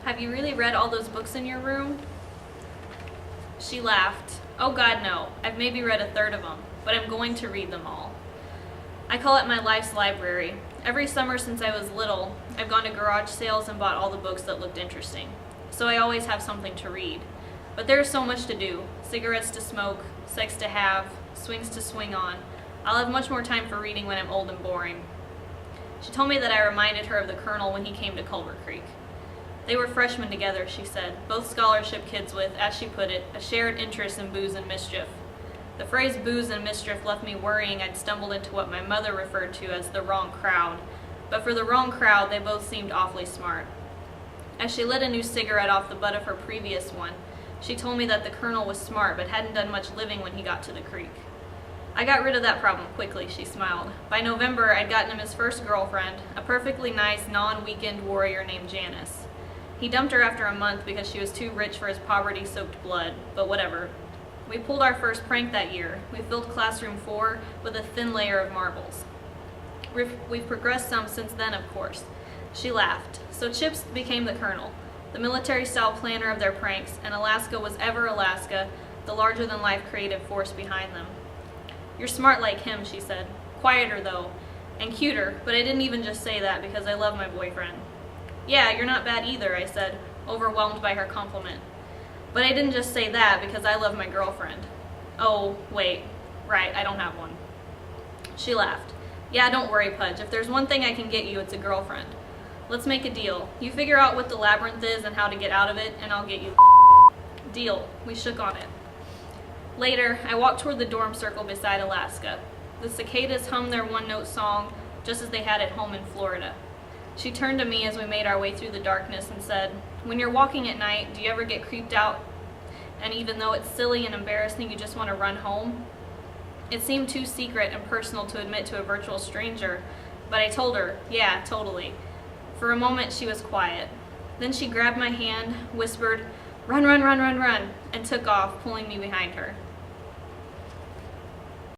have you really read all those books in your room? She laughed. Oh God, no. I've maybe read a third of them, but I'm going to read them all. I call it my life's library. Every summer since I was little, I've gone to garage sales and bought all the books that looked interesting. So I always have something to read. But there's so much to do. Cigarettes to smoke, sex to have, swings to swing on. I'll have much more time for reading when I'm old and boring. She told me that I reminded her of the Colonel when he came to Culver Creek. They were freshmen together, she said, both scholarship kids with, as she put it, a shared interest in booze and mischief. The phrase booze and mischief left me worrying I'd stumbled into what my mother referred to as the wrong crowd, but for the wrong crowd, they both seemed awfully smart. As she lit a new cigarette off the butt of her previous one, she told me that the Colonel was smart but hadn't done much living when he got to the creek. I got rid of that problem quickly, she smiled. By November, I'd gotten him his first girlfriend, a perfectly nice non-weekend warrior named Janice. He dumped her after a month because she was too rich for his poverty-soaked blood, but whatever. We pulled our first prank that year. We filled classroom 4 with a thin layer of marbles. We've progressed some since then, of course. She laughed. So Chips became the Colonel, the military-style planner of their pranks, and Alaska was ever Alaska, the larger-than-life creative force behind them. You're smart like him, she said. Quieter, though, and cuter, but I didn't even just say that because I love my boyfriend. Yeah, you're not bad either, I said, overwhelmed by her compliment. But I didn't just say that because I love my girlfriend. Oh, wait. Right, I don't have one. She laughed. Yeah, don't worry, Pudge. If there's one thing I can get you, it's a girlfriend. Let's make a deal. You figure out what the labyrinth is and how to get out of it, and I'll get you. Deal. We shook on it. Later, I walked toward the dorm circle beside Alaska. The cicadas hummed their one-note song just as they had at home in Florida. She turned to me as we made our way through the darkness and said, when you're walking at night, do you ever get creeped out? And even though it's silly and embarrassing, you just want to run home? It seemed too secret and personal to admit to a virtual stranger, but I told her, yeah, totally. For a moment, she was quiet. Then she grabbed my hand, whispered, run, run, run, run, run, and took off, pulling me behind her.